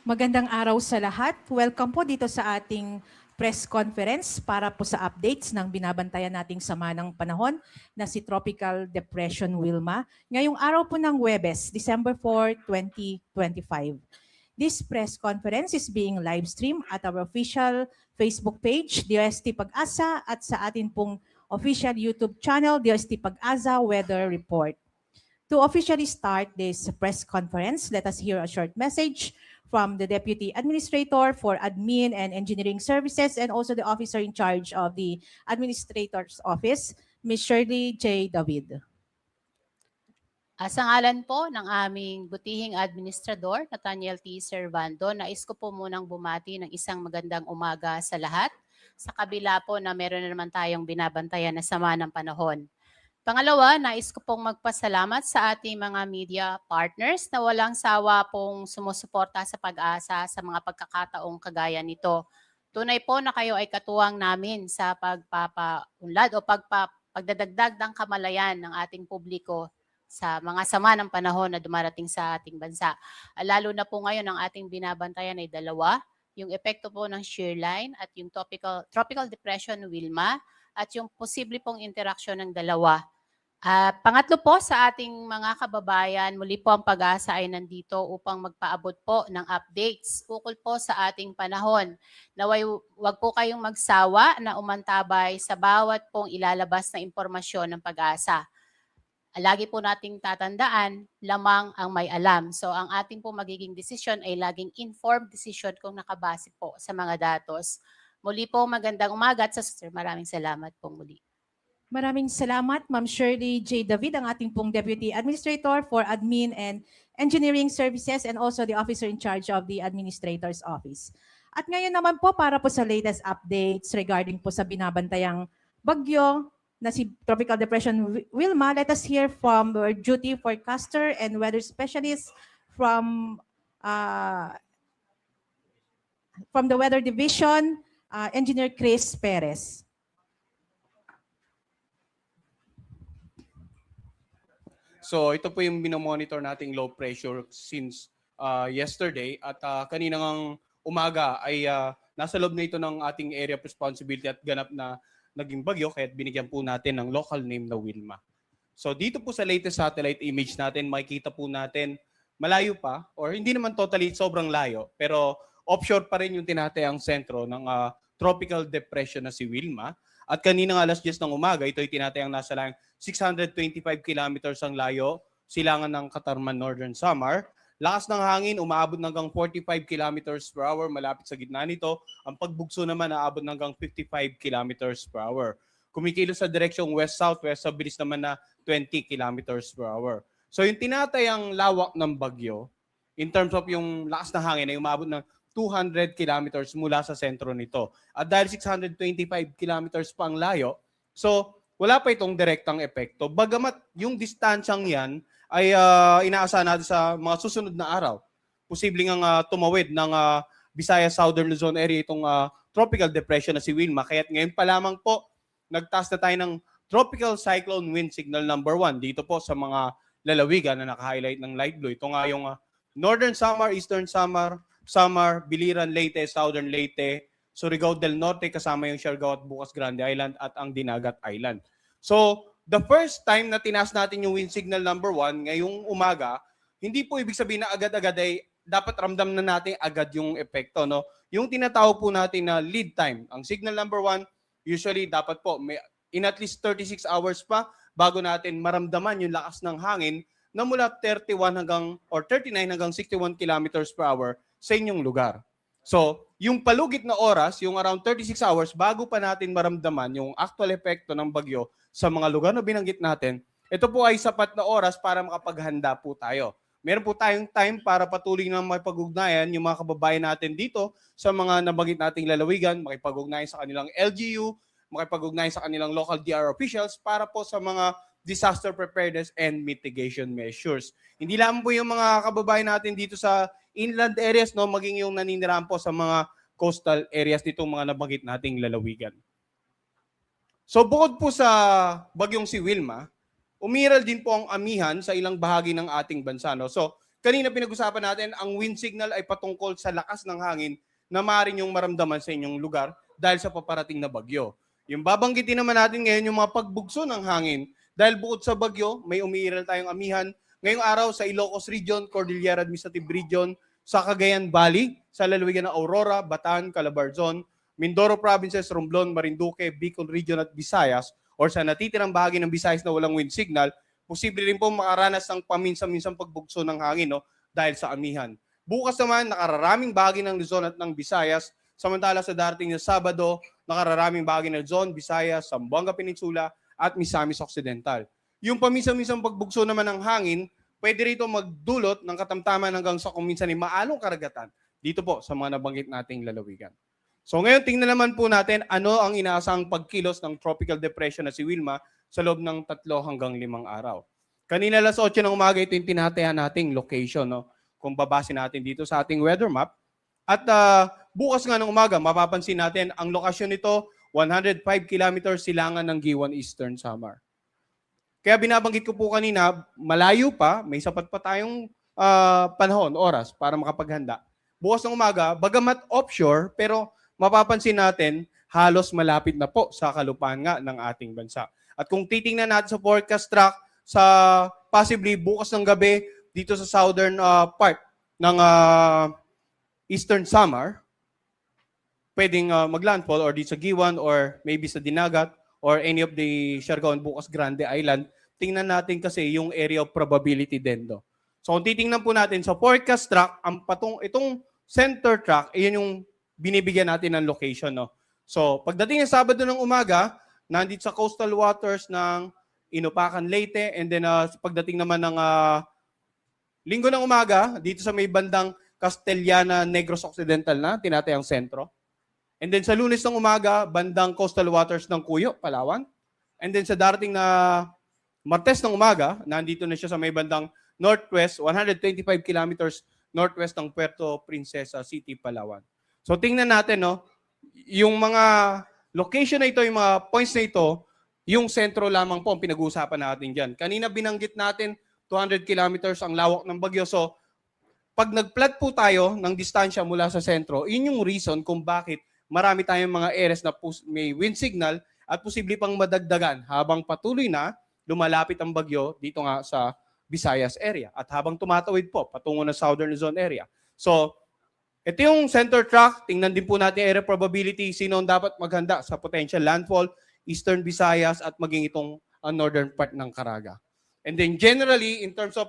Magandang araw sa lahat. Welcome po dito sa ating press conference para po sa updates ng binabantayan nating sama ng panahon na si Tropical Depression Wilma. Ngayong araw po ng Huwebes, December 4, 2025. This press conference is being live streamed at our official Facebook page, DOST Pag-asa, at sa atin pong official YouTube channel, DOST Pag-asa Weather Report. To officially start this press conference, let us hear a short message from the Deputy Administrator for Admin and Engineering Services and also the officer in charge of the Administrator's Office, Ms. Shirley J. David. Sa ngalan po ng aming butihing administrador, Nathaniel T. Servando, nais ko po munang bumati ng isang magandang umaga sa lahat. Sa kabila po na meron na naman tayong binabantayan na sama ng panahon. Pangalawa, nais ko pong magpasalamat sa ating mga media partners na walang sawa pong sumusuporta sa Pag-asa sa mga pagkakataong kagaya nito. Tunay po na kayo ay katuwang namin sa pagpapaunlad o pagdadagdag ng kamalayan ng ating publiko sa mga sama ng panahon na dumarating sa ating bansa. Lalo na po ngayon ang ating binabantayan ay dalawa, yung epekto po ng shear line at yung tropical depression Wilma at yung posible pong interaksyon ng dalawa. Pangatlo po sa ating mga kababayan, muli po ang Pag-asa ay nandito upang magpaabot po ng updates ukol po sa ating panahon. Naway wag po kayong magsawa na umantabay sa bawat pong ilalabas na impormasyon ng Pag-asa. Lagi po nating tatandaan, lamang ang may alam. So ang ating po magiging desisyon ay laging informed decision kung nakabase po sa mga datos. Muli po magandang umaga at Sir, maraming salamat po muli. Maraming salamat, Ma'am Shirley J. David, ang ating pong Deputy Administrator for Admin and Engineering Services and also the Officer in charge of the Administrator's Office. At ngayon naman po para po sa latest updates regarding po sa binabantayang bagyo na si Tropical Depression Wilma, let us hear from our duty forecaster and weather specialist from the Weather Division, Engineer Chris Perez. So ito po yung minomonitor nating low pressure since yesterday at kaninang umaga ay nasa loob na ito ng ating area of responsibility at ganap na naging bagyo kaya binigyan po natin ng local name na Wilma. So dito po sa latest satellite image natin, makikita po natin malayo pa or hindi naman totally sobrang layo pero offshore pa rin yung tinatayang sentro ng tropical depression na si Wilma. At kanina alas 10 ng umaga, ito ay tinatayang nasa lang 625 kilometers ang layo, silangan ng Katarman, Northern Samar. Lakas ng hangin, umaabot hanggang 45 kilometers per hour, malapit sa gitna nito. Ang pagbugso naman, aabot hanggang 55 kilometers per hour. Kumikilos sa direksyong west-southwest, sa bilis naman na 20 kilometers per hour. So yung tinatayang lawak ng bagyo, in terms of yung lakas ng hangin, ay umaabot ng 200 kilometers mula sa sentro nito. At dahil 625 kilometers pa ang layo, so wala pa itong direktang epekto. Bagamat yung distansyang yan ay inaasahan natin sa mga susunod na araw. Posibleng ang tumawid ng Visayas Southern Luzon area itong tropical depression na si Wilma. Kaya't ngayon pa lamang po, nagtaas na tayo ng tropical cyclone wind signal number 1 dito po sa mga lalawigan na naka-highlight ng light blue. Ito nga yung Northern Samar, Eastern Samar, Biliran, Leyte, Southern Leyte, Surigao del Norte, kasama yung Siargao at Bukas Grande Island at ang Dinagat Island. So, the first time na tinaas natin yung wind signal number 1 ngayong umaga, hindi po ibig sabihin na agad-agad ay dapat ramdam na natin agad yung epekto. No? Yung tinatawag po natin na lead time. Ang signal number 1, usually dapat po may in at least 36 hours pa bago natin maramdaman yung lakas ng hangin na mula 31 hanggang or 39 hanggang 61 kilometers per hour sa inyong lugar. So, yung palugit na oras, yung around 36 hours, bago pa natin maramdaman yung actual epekto ng bagyo sa mga lugar na binanggit natin, ito po ay sapat na oras para makapaghanda po tayo. Meron po tayong time para patuloy na makipag-ugnayan yung mga kababayan natin dito sa mga nabanggit nating lalawigan, makipag-ugnayan sa kanilang LGU, makipag-ugnayan sa kanilang local DR officials para po sa mga disaster preparedness and mitigation measures. Hindi lang po yung mga kababayan natin dito sa inland areas, no, maging yung naninirahan po sa mga coastal areas nitong mga nabanggit nating lalawigan. So bukod po sa bagyong si Wilma, umiral din po ang amihan sa ilang bahagi ng ating bansa. No? So kanina pinag-usapan natin, ang wind signal ay patungkol sa lakas ng hangin na maaaring yung maramdaman sa inyong lugar dahil sa paparating na bagyo. Yung babanggitin naman natin ngayon yung mga pagbugso ng hangin dahil bukod sa bagyo, may umiiral tayong amihan ngayong araw sa Ilocos Region, Cordillera Administrative Region, sa Cagayan Valley, sa lalawigan ng Aurora, Bataan, Calabarzon, Mindoro Provinces, Romblon, Marinduque, Bicol Region at Visayas, or sa natitirang bahagi ng Visayas na walang wind signal, posible rin po makaranas ng paminsan-minsang pagbugso ng hangin dahil sa amihan. Bukas naman, nakararaming bahagi ng Luzon at ng Visayas, samantala sa darating na Sabado, nakararaming bahagi ng Luzon, Visayas, Zamboanga Peninsula at Misamis Occidental. Yung paminsan-minsang pagbugso naman ng hangin, pwede rito magdulot ng katamtaman hanggang sa kung minsan ay maalong karagatan dito po sa mga nabanggit nating lalawigan. So ngayon, tingnan naman po natin ano ang inaasang pagkilos ng tropical depression na si Wilma sa loob ng 3 hanggang 5 araw. Kanina alas 8 ng umaga, ito yung tinatayan nating location, kung babase natin dito sa ating weather map. At bukas nga ng umaga, mapapansin natin ang lokasyon nito, 105 kilometers silangan ng Giwan Eastern Samar. Kaya binabanggit ko po kanina, malayo pa, may sapat pa tayong panahon, oras para makapaghanda. Bukas ng umaga, bagamat offshore, pero mapapansin natin, halos malapit na po sa kalupaan nga ng ating bansa. At kung titingnan natin sa forecast track, sa possibly bukas ng gabi, dito sa southern part ng Eastern Samar, pwedeng maglandfall or dito sa Giwan or maybe sa Dinagat or any of the Siargao and Bukas Grande Island. Tingnan natin kasi yung area of probability din. So kung titingnan po natin sa forecast track, itong center track, iyan yung binibigyan natin ng location. So pagdating ng Sabado ng umaga, nandito sa coastal waters ng Inupacan, Leyte, and then pagdating naman ng Linggo ng umaga, dito sa may bandang Castellana, Negros Occidental na, tinatayang sentro. And then sa Lunes ng umaga, bandang coastal waters ng Cuyo, Palawan. And then sa darating na Martes ng umaga, nandito na siya sa may bandang northwest, 125 kilometers northwest ng Puerto Princesa City, Palawan. So tingnan natin, yung mga location na ito, yung mga points na ito, yung sentro lamang po ang pinag-uusapan natin dyan. Kanina binanggit natin 200 kilometers ang lawak ng bagyo. So pag nag-plot po tayo ng distansya mula sa sentro, yun yung reason kung bakit marami tayong mga areas na may wind signal at posible pang madagdagan habang patuloy na lumalapit ang bagyo dito nga sa Visayas area at habang tumatawid po patungo na Southern Luzon area. So, ito yung center track. Tingnan din po natin area probability, sino ang dapat maghanda sa potential landfall, Eastern Visayas at maging itong northern part ng Caraga. And then generally, in terms of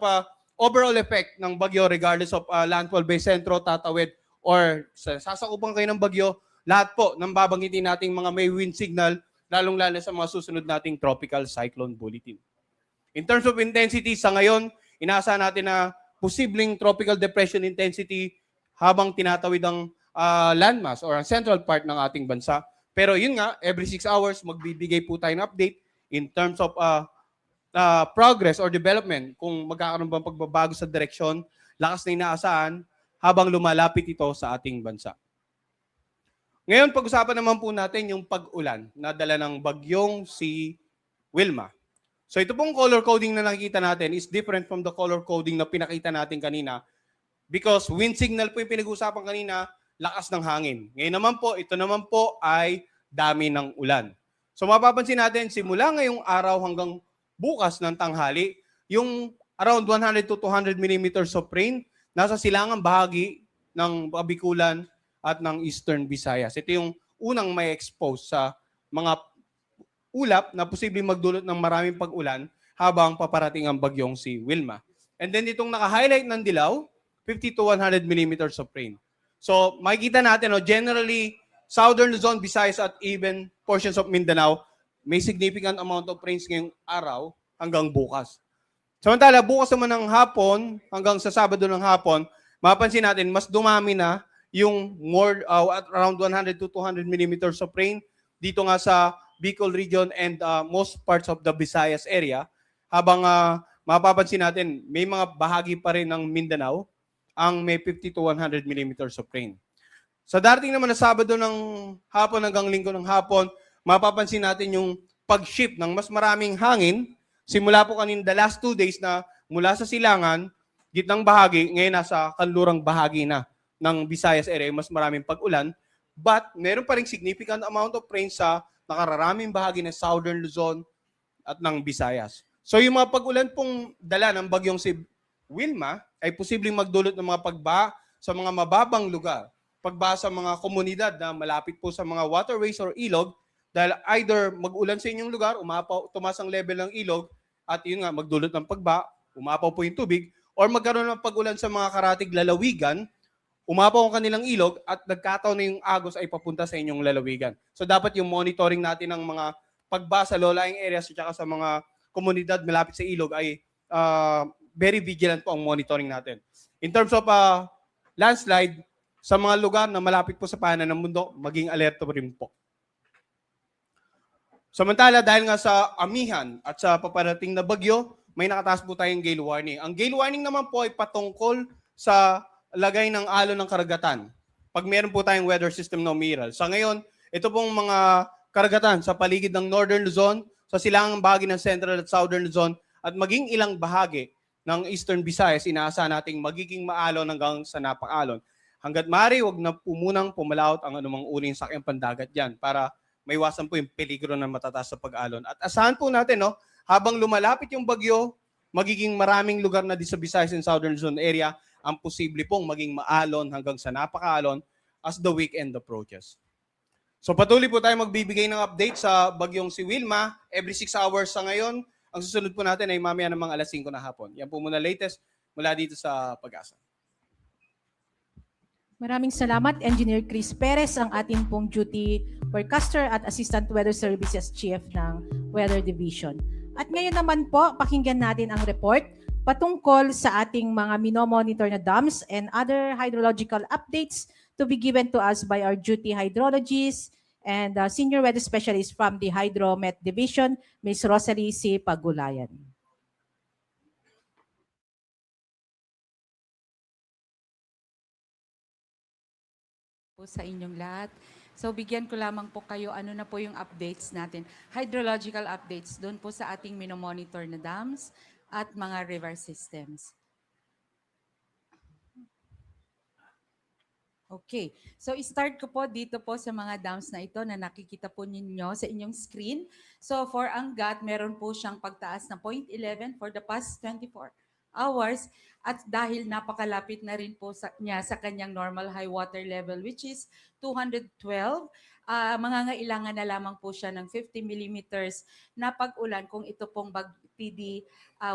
overall effect ng bagyo regardless of landfall by sentro, tatawid, or sasakupan kayo ng bagyo, lahat po ng babanggitin nating mga may wind signal, lalong-lalo sa mga susunod nating tropical cyclone bulletin. In terms of intensity, sa ngayon, inaasahan natin na posibleng tropical depression intensity habang tinatawid ang landmass or ang central part ng ating bansa. Pero yun nga, every 6 hours, magbibigay po tayo ng update in terms of progress or development kung magkakaroon bang pagbabago sa direksyon, lakas na inaasahan habang lumalapit ito sa ating bansa. Ngayon, pag-usapan naman po natin yung pag-ulan na dala ng bagyong si Wilma. So ito pong color coding na nakikita natin is different from the color coding na pinakita natin kanina because wind signal po yung pinag-usapan kanina, lakas ng hangin. Ngayon naman po, ito naman po ay dami ng ulan. So mapapansin natin, simula ngayong araw hanggang bukas ng tanghali, yung around 100 to 200 millimeters of rain nasa silangang bahagi ng Bikulan at ng Eastern Visayas. Ito yung unang may expose sa mga ulap na posibleng magdulot ng maraming pag-ulan habang paparating ang bagyong si Wilma. And then itong naka-highlight ng dilaw, 50 to 100 millimeters of rain. So makikita natin, generally, Southern Luzon, Visayas at even portions of Mindanao, may significant amount of rains ngayong araw hanggang bukas. Samantala, bukas naman ng hapon hanggang sa Sabado ng hapon, mapansin natin, mas dumami na yung more around 100 to 200 millimeters of rain dito nga sa Bicol region and most parts of the Visayas area. Habang mapapansin natin, may mga bahagi pa rin ng Mindanao ang may 50 to 100 millimeters of rain. Sa darating naman na Sabado ng hapon hanggang Linggo ng hapon, mapapansin natin yung pag-shift ng mas maraming hangin. Simula po kanina the last 2 days na mula sa silangan, gitnang bahagi, ngayon nasa kanlurang bahagi na ng Visayas area, mas maraming pag-ulan. But meron pa rin significant amount of rain sa nakararaming bahagi ng Southern Luzon at ng Visayas. So yung mga pag-ulan pong dala ng bagyong si Wilma ay posibleng magdulot ng mga pagbaha sa mga mababang lugar, pagbaha sa mga komunidad na malapit po sa mga waterways or ilog dahil either mag-ulan sa inyong lugar, tumaas ang level ng ilog at yun nga magdulot ng pagbaha, umapaw po yung tubig, or magkaroon ng pag-ulan sa mga karatig lalawigan, umapaw ang kanilang ilog at nagkataon na yung agos ay papunta sa inyong lalawigan. So dapat yung monitoring natin ng mga pagbaha sa low-lying areas at sa mga komunidad malapit sa ilog ay very vigilant po ang monitoring natin. In terms of landslide, sa mga lugar na malapit po sa paanan ng mundo, maging alerto rin po. Samantala, dahil nga sa amihan at sa paparating na bagyo, may nakataas po tayong gale warning. Ang gale warning naman po ay patungkol sa lagay ng alon ng karagatan. Pag meron po tayong weather system na umiral. Sa ngayon, ito pong mga karagatan sa paligid ng Northern Luzon, sa silangang bahagi ng Central at Southern Luzon, at maging ilang bahagi ng Eastern Visayas, inaasahan nating magiging maalon hanggang sa napakaalon. Hanggat maaari, huwag na po munang pumalaot ang anumang uri ng sakyang pandagat dyan para maiwasan po yung peligro na matataas sa pag-alon. At asahan po natin, no, habang lumalapit yung bagyo, magiging maraming lugar na di sa Visayas and Southern Luzon area ang posible pong maging maalon hanggang sa napakaalon as the weekend approaches. So patuloy po tayo magbibigay ng update sa bagyong si Wilma every 6 hours sa ngayon. Ang susunod po natin ay mamaya ng mga alas 5 na hapon. Yan po muna latest mula dito sa Pag-asa. Maraming salamat, Engineer Chris Perez, ang ating pong duty forecaster at Assistant Weather Services Chief ng Weather Division. At ngayon naman po, pakinggan natin ang report patungkol sa ating mga minomonitor na dams and other hydrological updates to be given to us by our duty hydrologists and senior weather specialist from the Hydromet Division, Ms. Rosalie C. Pagulayan. Po sa inyong lahat. So bigyan ko lamang po kayo ano na po yung updates natin. Hydrological updates doon po sa ating minomonitor na dams at mga river systems. Okay, so start ko po dito po sa mga dams na ito na nakikita po ninyo sa inyong screen. So for Angat, meron po siyang pagtaas na 0.11 for the past 24 hours at dahil napakalapit na rin po niya sa kanyang normal high water level which is 212, mangangailangan na lamang po siya ng 50 millimeters na pag-ulan. Kung ito pong TD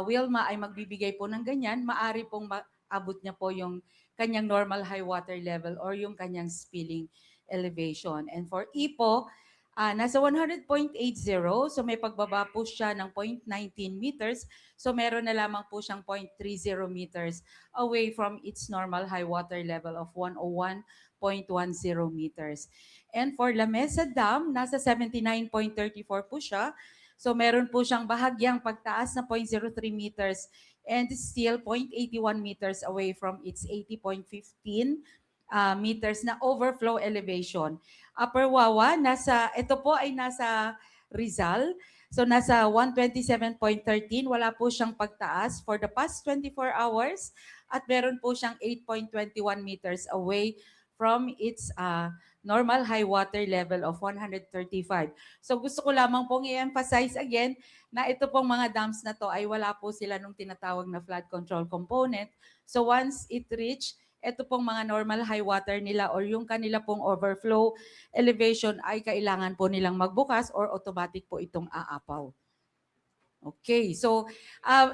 Wilma ay magbibigay po ng ganyan, maari pong abot niya po yung kanyang normal high water level or yung kanyang spilling elevation. And for Ipo, nasa 100.80, so may pagbaba po siya ng 0.19 meters, so meron na lamang po siyang 0.30 meters away from its normal high water level of 101.10 meters. And for La Mesa Dam, nasa 79.34 po siya, so meron po siyang bahagyang pagtaas na 0.03 meters and still 0.81 meters away from its 80.15 meters na overflow elevation. Upper Wawa, ito po ay nasa Rizal. So nasa 127.13, wala po siyang pagtaas for the past 24 hours at meron po siyang 8.21 meters away from its normal high water level of 135. So gusto ko lamang pong i-emphasize again na ito pong mga dams na to ay wala po sila nung tinatawag na flood control component. So once it reach, ito pong mga normal high water nila or yung kanila pong overflow elevation ay kailangan po nilang magbukas or automatic po itong aapaw. Okay, so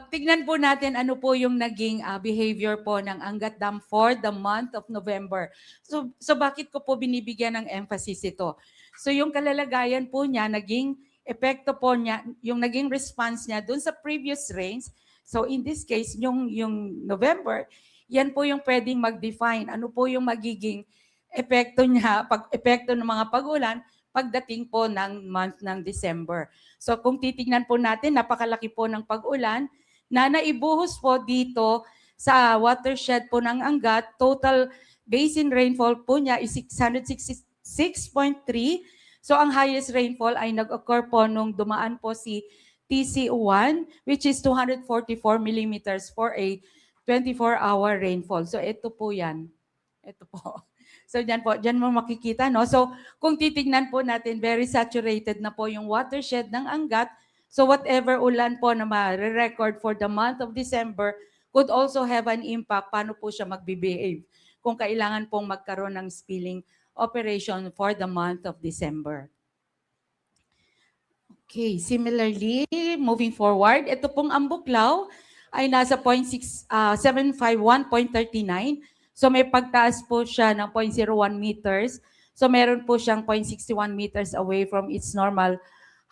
tignan po natin ano po yung naging behavior po ng Angat Dam for the month of November. So bakit ko po binibigyan ng emphasis ito? So yung kalalagayan po niya, naging epekto po niya, yung naging response niya dun sa previous rains. So in this case, yung November, yan po yung pwedeng mag-define. Ano po yung magiging epekto niya, epekto ng mga pag-ulan pagdating po ng month ng December. So kung titingnan po natin, napakalaki po ng pag-ulan na naibuhos po dito sa watershed po ng Angat. Total basin rainfall po niya is 666.3. So ang highest rainfall ay nag-occur po nung dumaan po si TC1 which is 244 millimeters for a 24-hour rainfall. So ito po yan. Ito po. So dyan po, dyan mo makikita, no? So kung titignan po natin, very saturated na po yung watershed ng Angat. So whatever ulan po na ma-record for the month of December could also have an impact paano po siya magbe-behave kung kailangan pong magkaroon ng spilling operation for the month of December. Okay, similarly, moving forward, ito pong Ambuklaw ay nasa 751.39. So may pagtaas po siya ng 0.01 meters. So meron po siyang 0.61 meters away from its normal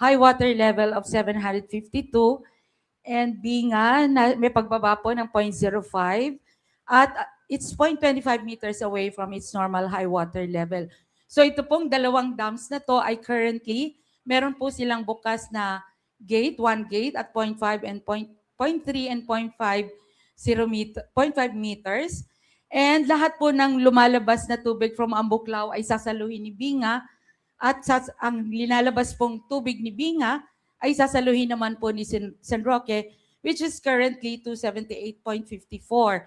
high water level of 752. And Binga, may pagbaba po ng 0.05. At it's 0.25 meters away from its normal high water level. So ito pong dalawang dams na to ay currently, meron po silang bukas na gate, one gate at 0.5 and 0.3 and 0.5 meters. And lahat po ng lumalabas na tubig from Ambuklaw ay sasaluhin ni Binga at ang linalabas pong tubig ni Binga ay sasaluhin naman po ni San Roque, which is currently 278.54.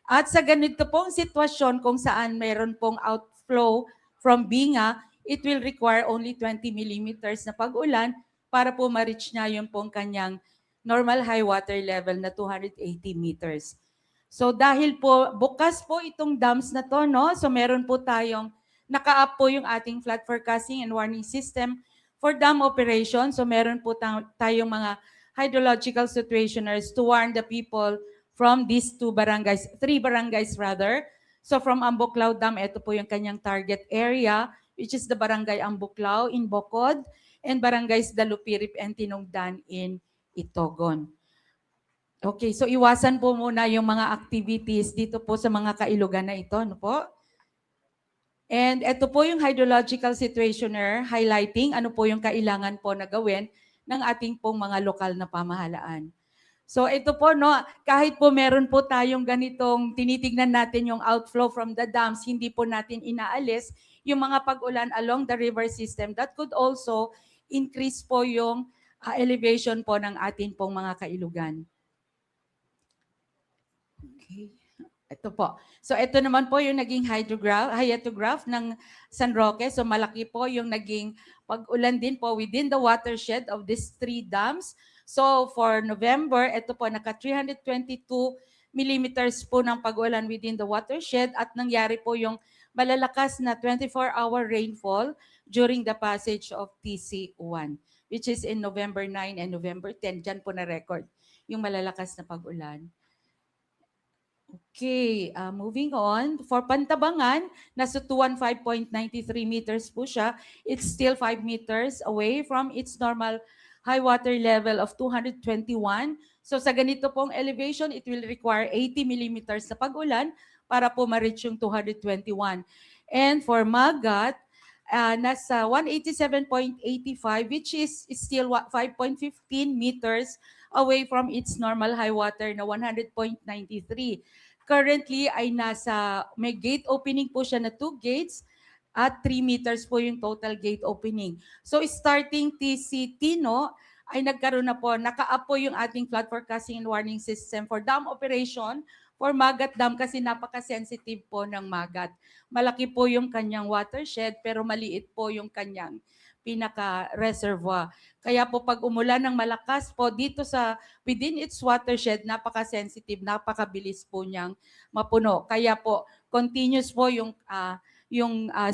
At sa ganito pong sitwasyon kung saan mayroon pong outflow from Binga, it will require only 20 millimeters na pag-ulan para po ma-reach niya yung pong kanyang normal high water level na 280 meters. So dahil po bukas po itong dams na to, no? So meron po tayong naka-up po yung ating flood forecasting and warning system for dam operation. So meron po tayong mga hydrological situationers to warn the people from these three barangays rather. So from Ambuklaw Dam, ito po yung kanyang target area, which is the Barangay Ambuklaw in Bocod and Barangays Dalupirip and Tinongdan in Itogon. Okay, so iwasan po muna yung mga activities dito po sa mga kailugan na ito, no po? And ito po yung hydrological situationer highlighting ano po yung kailangan po na gawin ng ating pong mga lokal na pamahalaan. So ito po, no, kahit po meron po tayong ganitong tinitignan natin yung outflow from the dams, hindi po natin inaalis yung mga pag-ulan along the river system that could also increase po yung elevation po ng ating pong mga kailugan. Okay. Ito po. So ito naman po yung naging hyetograph ng San Roque. So malaki po yung naging pag-ulan din po within the watershed of these three dams. So for November, ito po naka 322 millimeters po ng pag-ulan within the watershed at nangyari po yung malalakas na 24-hour rainfall during the passage of TC1, which is in November 9 and November 10. Diyan po na-record yung malalakas na pag-ulan. Okay, moving on. For Pantabangan, nasa 215.93 meters po siya. It's still 5 meters away from its normal high water level of 221. So sa ganito pong elevation, it will require 80 millimeters na pag-ulan para po ma-reach yung 221. And for Magat, nasa 187.85, which is still 5.15 meters away from its normal high water na 100.93. Currently ay may gate opening po siya na 2 gates at 3 meters po yung total gate opening. So starting TC Tino ay nagkaroon na po, naka-up po yung ating flood forecasting and warning system for dam operation for Magat Dam kasi napaka-sensitive po ng Magat. Malaki po yung kanyang watershed pero maliit po yung kanyang pinaka-reservoir. Kaya po pag umulan ng malakas po dito sa within its watershed, napaka-sensitive, napakabilis po niyang mapuno. Kaya po continuous po yung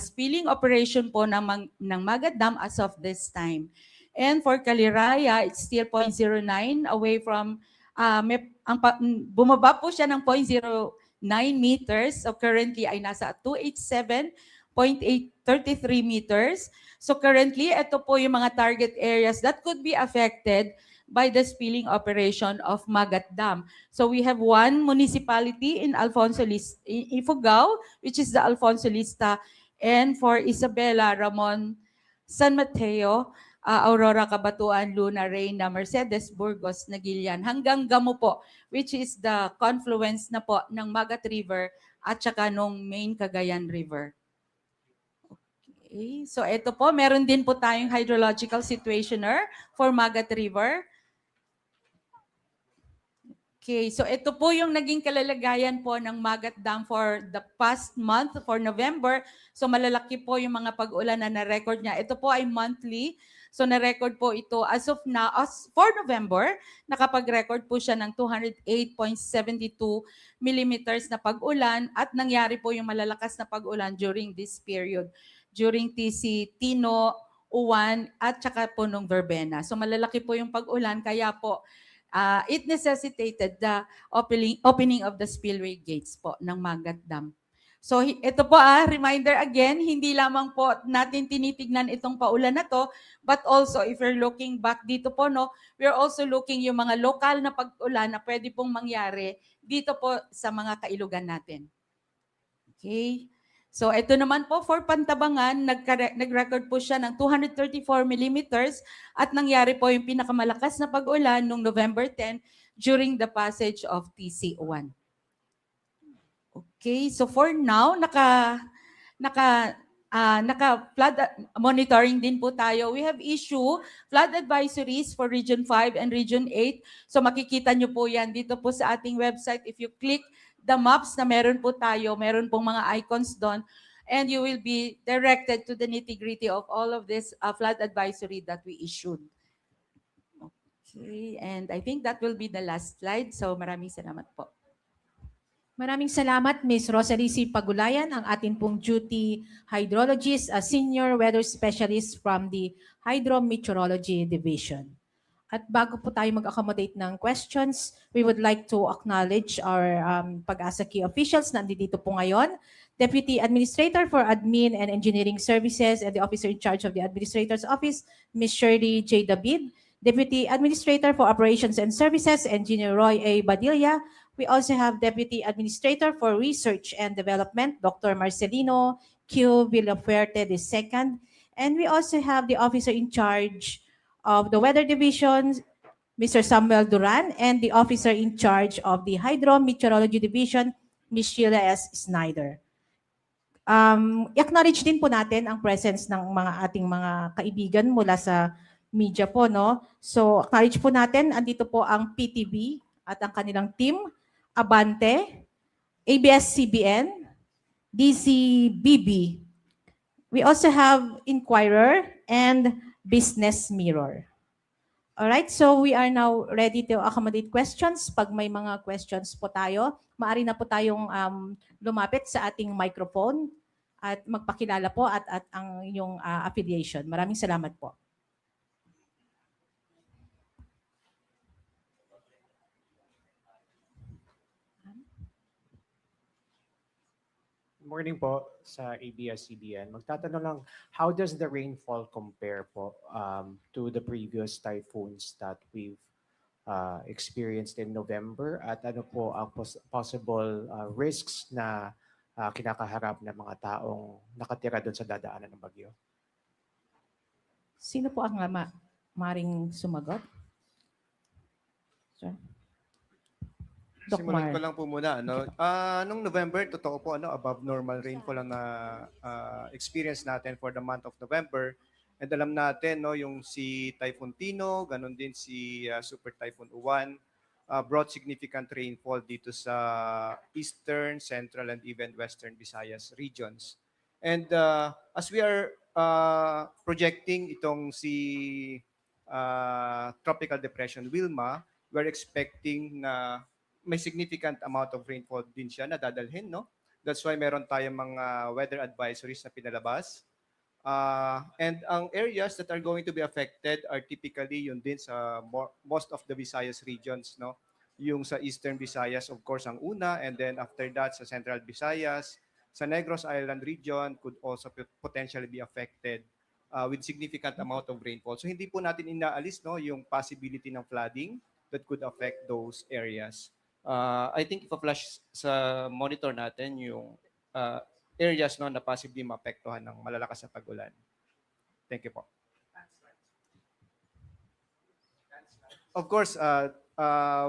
spilling operation po ng Magat Dam as of this time. And for Caliraya, it's still 0.09 away from bumaba po siya ng 0.09 meters. So currently ay nasa 287.833 meters. So currently, ito po yung mga target areas that could be affected by the spilling operation of Magat Dam. So we have one municipality in Ifugao, which is the Alfonso Lista, and for Isabela, Ramon, San Mateo, Aurora, Cabatuan, Luna, Reina, Mercedes, Burgos, Nagilian, hanggang Gamo po, which is the confluence na po ng Magat River at saka nung main Cagayan River. Okay, so ito po, meron din po tayong hydrological situationer for Magat River. Okay, so ito po yung naging kalalagayan po ng Magat Dam for the past month, for November. So malalaki po yung mga pag-ulan na na-record niya. Ito po ay monthly. So na-record po ito as of now, as for November, nakapag-record po siya ng 208.72 millimeters na pag-ulan at nangyari po yung malalakas na pag-ulan during this period, during TC Tino, Uwan at saka po nung Verbena. So malalaki po yung pag-ulan kaya po it necessitated the opening of the spillway gates po ng Magat Dam. So ito po reminder again, hindi lamang po natin tinitignan itong paulan na to, but also if you're looking back dito po, no, we're also looking yung mga lokal na pag-ulan na pwede pong mangyari dito po sa mga kailugan natin. Okay? So ito naman po for Pantabangan, nag-record po siya ng 234 millimeters at nangyari po yung pinakamalakas na pag-ulan noong November 10 during the passage of TC1. Okay, so for now, naka-flood monitoring din po tayo. We have flood advisories for Region 5 and Region 8. So makikita nyo po yan dito po sa ating website. If you click the maps na meron po tayo, meron pong mga icons doon, and you will be directed to the nitty-gritty of all of this flood advisory that we issued. Okay, and I think that will be the last slide. So maraming salamat po. Maraming salamat, Ms. Rosalie C. Pagulayan, ang atin pong duty hydrologist, a senior weather specialist from the Hydrometeorology Division. At bago po tayo mag-accommodate ng questions, we would like to acknowledge our Pag-asa key officials na nandito po ngayon. Deputy Administrator for Admin and Engineering Services and the Officer in Charge of the Administrator's Office, Ms. Shirley J. David. Deputy Administrator for Operations and Services, Engineer Roy A. Badilla. We also have Deputy Administrator for Research and Development, Dr. Marcelino Q. Villafuerte II. And we also have the Officer in Charge of the Weather Division, Mr. Samuel Duran, and the Officer in Charge of the Hydrometeorology Division, Ms. Sheila S. Snyder. I-acknowledge din po natin ang presence ng ating mga kaibigan mula sa media po, no? So, acknowledge po natin, andito po ang PTV at ang kanilang team, Abante, ABS-CBN, DCBB. We also have Inquirer and Business Mirror. Alright, so we are now ready to accommodate questions. Pag may mga questions po tayo, maaari na po tayong lumapit sa ating microphone at magpakilala po at ang inyong affiliation. Maraming salamat po. Morning po sa ABS-CBN. Magtatanong lang, how does the rainfall compare po to the previous typhoons that we've experienced in November? At ano po ang possible risks na kinakaharap ng mga taong nakatira doon sa dadaanan ng bagyo? Sino po ang maring sumagot? Sir? Doc Simulan Mar. ko lang po muna. Nung November, totoo po, above normal rainfall ang experience natin for the month of November. And alam natin, yung si Typhoon Tino, ganun din si Super Typhoon Uwan, brought significant rainfall dito sa eastern, central, and even western Visayas regions. And as we are projecting itong si Tropical Depression Wilma, we're expecting na may significant amount of rainfall din siya na dadalhin, no? That's why meron tayong mga weather advisories na pinalabas. And ang areas that are going to be affected are typically yun din sa most of the Visayas regions, no? Yung sa Eastern Visayas, of course, ang una, and then after that sa Central Visayas, sa Negros Island region could also potentially be affected with significant amount of rainfall. So hindi po natin inaalis, no, yung possibility ng flooding that could affect those areas. I think ipa-flash sa monitor natin yung areas na possibly maapektuhan ng malalakas na pag-ulan. Thank you po. Of course,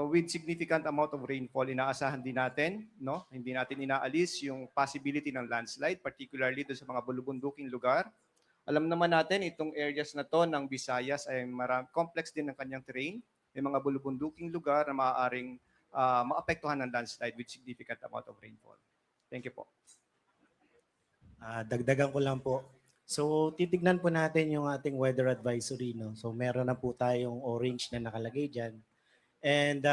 with significant amount of rainfall, inaasahan din natin, no? Hindi natin inaalis yung possibility ng landslide, particularly doon sa mga bulubunduking lugar. Alam naman natin, itong areas na to ng Visayas ay complex din ng kanyang terrain. May mga bulubunduking lugar na maaaring maapektuhan ng landslide with significant amount of rainfall. Thank you po. Dagdagan ko lang po. So titignan po natin yung ating weather advisory. No? So meron na po tayong orange na nakalagay dyan. And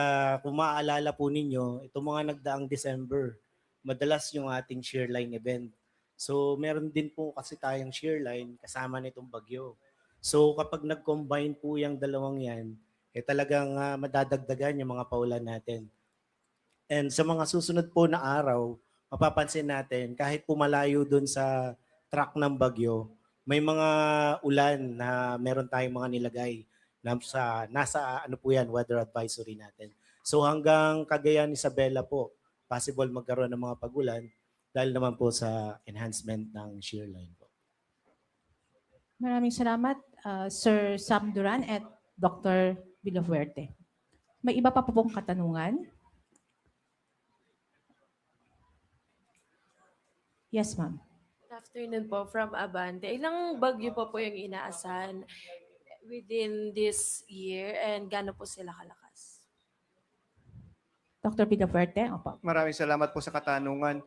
kung maaalala po ninyo, itong mga nagdaang December, madalas yung ating shearline event. So meron din po kasi tayong shearline kasama nitong bagyo. So kapag nag-combine po yung dalawang yan, talagang madadagdagan yung mga paulan natin. And sa mga susunod po na araw, mapapansin natin kahit pumalayo dun sa track ng bagyo, may mga ulan na meron tayong mga nilagay na nasa ano po yan, weather advisory natin. So hanggang Cagayan, Isabela po, possible magkaroon ng mga pagulan dahil naman po sa enhancement ng shear line po. Maraming salamat, Sir Sam Duran at Dr. Villafuerte. May iba pa po pong katanungan? Yes, ma'am. Good afternoon po from Abante. Ilang bagyo po yung inaasahan within this year and gaano po sila kalakas? Dr. Villafuerte, opo. Maraming salamat po sa katanungan.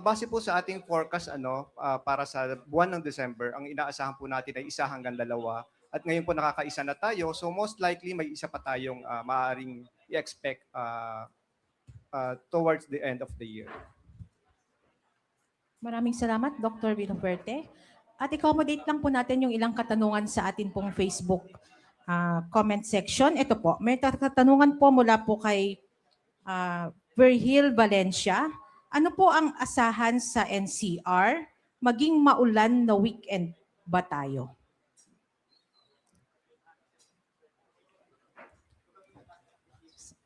Base po sa ating forecast para sa buwan ng December, ang inaasahan po natin ay 1 hanggang 2. At ngayon po nakakaisa na tayo. So most likely may isa pa tayong maaaring i-expect towards the end of the year. Maraming salamat, Dr. Villafuerte. At accommodate lang po natin yung ilang katanungan sa atin pong Facebook comment section. Ito po, may katanungan po mula po kay Virgil Valencia. Ano po ang asahan sa NCR? Maging maulan na weekend ba tayo?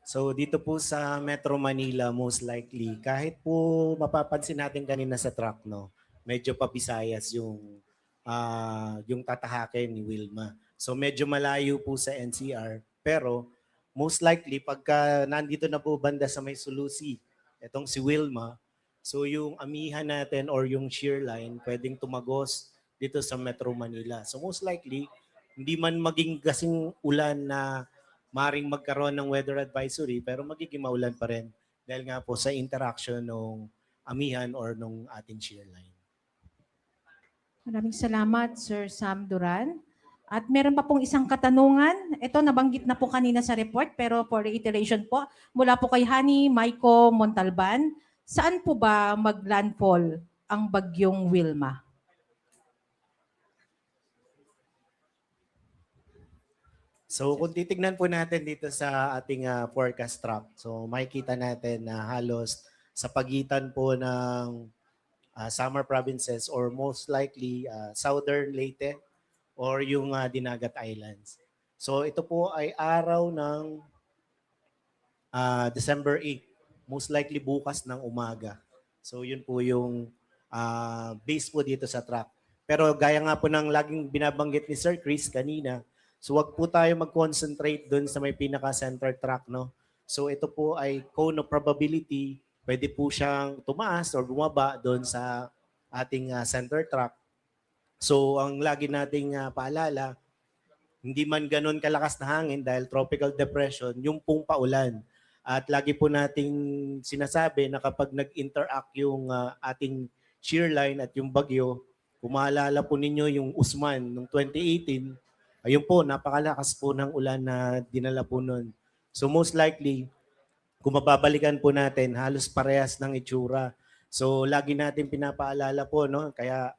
So dito po sa Metro Manila, most likely, kahit po mapapansin natin kanina sa track, no, medyo papisayas yung tatahakin ni Wilma. So medyo malayo po sa NCR, pero most likely pagka nandito na po banda sa may Sulusi, itong si Wilma, so yung amihan natin or yung shear line pwedeng tumagos dito sa Metro Manila. So most likely, hindi man maging kasing ulan na maring magkaroon ng weather advisory pero magiging maulan pa rin dahil nga po sa interaction ng amihan or nung ating shear line. Maraming salamat, Sir Sam Duran. At meron pa pong isang katanungan. Ito, nabanggit na po kanina sa report, pero for reiteration po, mula po kay Hani Maiko Montalban, saan po ba maglandfall ang bagyong Wilma? So kung titignan po natin dito sa ating forecast track, so makikita natin na halos sa pagitan po ng summer provinces or most likely southern Leyte or yung Dinagat Islands. So ito po ay araw ng December 8, most likely bukas ng umaga. So yun po yung base po dito sa track. Pero gaya nga po ng laging binabanggit ni Sir Chris kanina, so wag po tayo mag-concentrate doon sa may pinaka-center track, no? So ito po ay cone of probability, pwede po siyang tumaas or bumaba doon sa ating center track. So ang lagi nating paalala, hindi man ganun kalakas na hangin dahil tropical depression, yung pong paulan. At lagi po nating sinasabi na kapag nag-interact yung ating shear line at yung bagyo, kung maalala po ninyo yung Usman noong 2018, ayun po, napakalakas po ng ulan na dinala po nun. So most likely, kung mababalikan po natin, halos parehas ng itsura. So lagi natin pinapaalala po, no? Kaya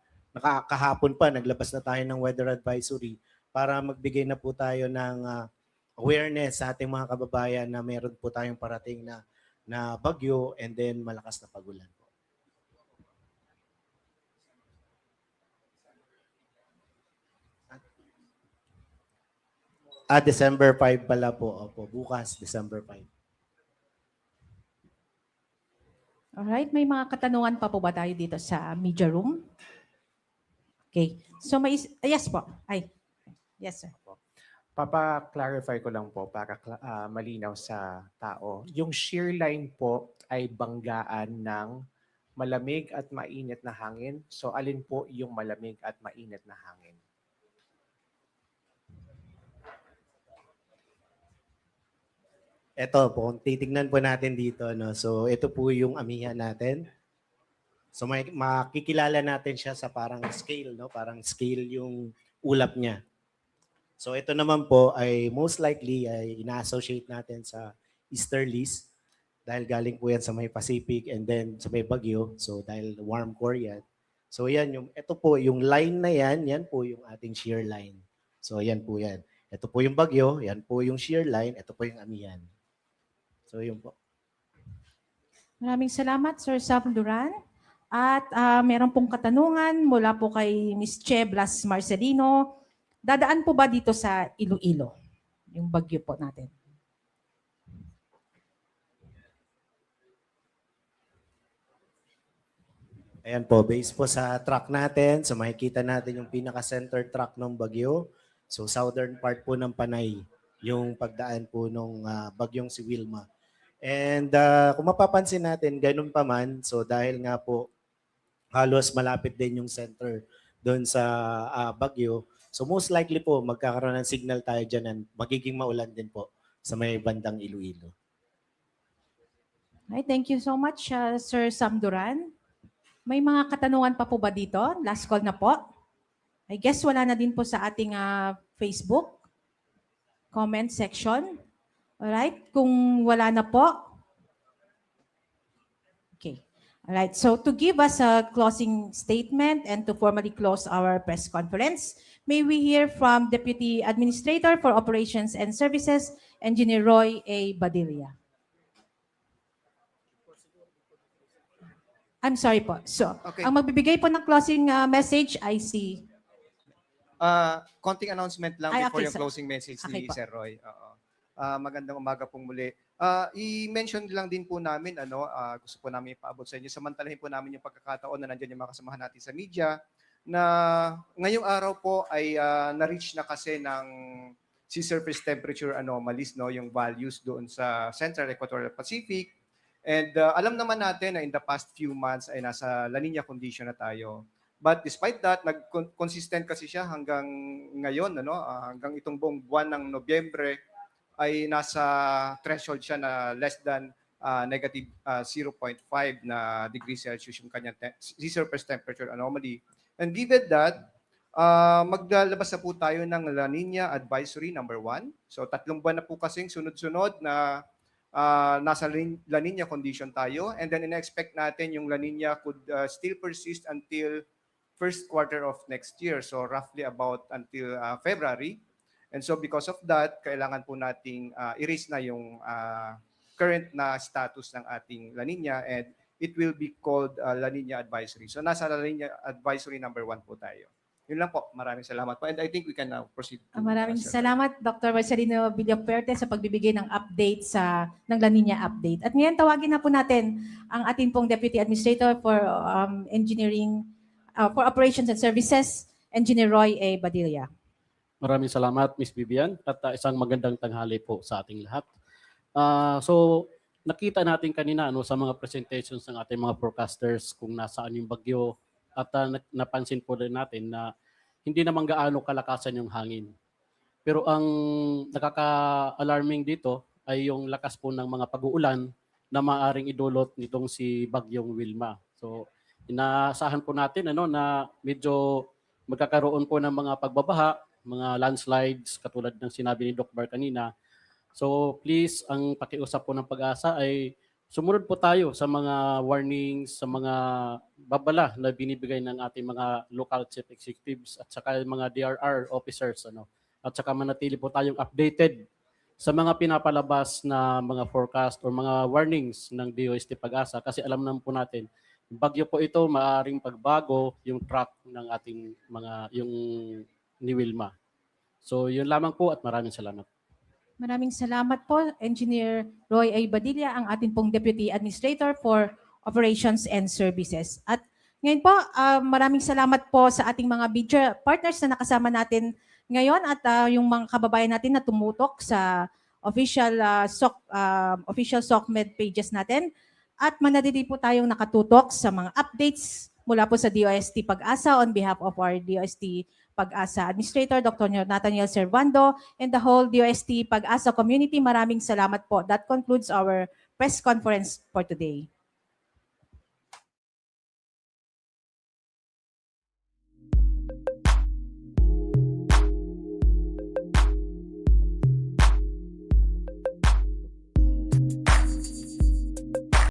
kahapon pa, naglabas na tayo ng weather advisory para magbigay na po tayo ng awareness sa ating mga kababayan na meron po tayong parating na bagyo and then malakas na pagulan po. December 5 pala po. Opo, bukas, December 5. Alright, may mga katanungan pa po ba tayo dito sa media room? Okay. So yes po. Yes, sir. Papa-clarify ko lang po para malinaw sa tao. Yung shear line po ay banggaan ng malamig at mainit na hangin. So alin po yung malamig at mainit na hangin? Ito po, kung titignan po natin dito, no? So ito po yung amihan natin. So makikilala natin siya sa parang scale, no? Parang scale yung ulap niya. So ito naman po ay most likely ay ina-associate natin sa easterlies dahil galing po yan sa may Pacific and then sa may Bagyo. So dahil warm core yan. So yan yung ito po yung line na yan po yung ating shear line. So yan po yan. Ito po yung Bagyo, yan po yung shear line, ito po yung amihan. So yun po. Maraming salamat, Sir Sam Duran. At meron pong katanungan mula po kay Ms. Che Blas Marcelino. Dadaan po ba dito sa Iloilo? Yung bagyo po natin. Ayan po, based po sa track natin, so makikita natin yung pinaka-center track ng Bagyo. So southern part po ng Panay, yung pagdaan po ng bagyong si Wilma. And kung mapapansin natin, ganun pa man, so dahil nga po halos malapit din yung center doon sa Bagyo, so most likely po magkakaroon ng signal tayo dyan and magiging maulan din po sa may bandang Iloilo. Okay, thank you so much, Sir Sam Duran. May mga katanungan pa po ba dito? Last call na po. I guess wala na din po sa ating Facebook comment section. Alright, kung wala na po. Okay. Alright, so to give us a closing statement and to formally close our press conference, may we hear from Deputy Administrator for Operations and Services, Engineer Roy A. Badilla. I'm sorry po. So, Okay. ang magbibigay po ng closing message ay si... Konting announcement lang Ay, before okay, yung sir. closing message Okay ni po. Sir Roy. Oo. Magandang umaga pong muli. I-mention lang din po namin, gusto po namin ipaabot sa inyo, samantalahin po namin yung pagkakataon na nandiyan yung mga kasamahan natin sa media, na ngayong araw po ay na-reach na kasi ng sea surface temperature anomalies, no, yung values doon sa Central Equatorial Pacific. And alam naman natin na in the past few months ay nasa La Nina condition na tayo. But despite that, nag-consistent kasi siya hanggang ngayon, hanggang itong buong buwan ng Nobyembre ay nasa threshold siya na less than negative 0.5 na degrees Celsius yung kanyang sea surface temperature anomaly. And given that, maglalabas na po tayo ng La Nina Advisory number 1. So 3 buwan na po kasing sunod-sunod na nasa La Nina condition tayo. And then in-expect natin yung La Nina could still persist until first quarter of next year. So roughly about until February. And so because of that, kailangan po nating i-raise na yung current na status ng ating La Nina and it will be called La Nina Advisory. So nasa La Nina Advisory number 1 po tayo. Yun lang po. Maraming salamat po. And I think we can now proceed. To, Maraming Sir Roy. salamat, Dr. Marcelino Villaperte, sa pagbibigay ng update ng La Nina update. At ngayon, tawagin na po natin ang ating pong Deputy Administrator for Engineering, for Operations and Services, Engineer Roy A. Badilla. Maraming salamat, Ms. Vivian, at isang magandang tanghali po sa ating lahat. So, nakita natin kanina sa mga presentations ng ating mga forecasters kung nasaan yung bagyo at napansin po din natin na hindi naman gaano kalakasan yung hangin. Pero ang nakaka-alarming dito ay yung lakas po ng mga pag-uulan na maaaring idulot nitong si Bagyong Wilma. So, inaasahan po natin na medyo magkakaroon po ng mga pagbabaha, mga landslides katulad ng sinabi ni Doc Bar kanina. So please, ang pakiusap po ng Pag-asa ay sumunod po tayo sa mga warnings, sa mga babala na binibigay ng ating mga local chief executives at saka mga DRR officers. At saka manatili po tayong updated sa mga pinapalabas na mga forecast or mga warnings ng DOST Pag-asa kasi alam naman po natin, bagyo po ito, maaaring pagbago yung track ng ating yung ni Wilma. So yun lamang po at maraming salamat. Maraming salamat po, Engineer Roy A. Badilla, ang ating pong Deputy Administrator for Operations and Services. At ngayon po, maraming salamat po sa ating mga media partners na nakasama natin ngayon at yung mga kababayan natin na tumutok sa official SOCMED pages natin. At manatili po tayong nakatutok sa mga updates mula po sa DOST Pag-asa on behalf of our DOST Pag-asa Administrator, Dr. Nathaniel Servando, and the whole DOST Pag-asa community. Maraming salamat po. That concludes our press conference for today.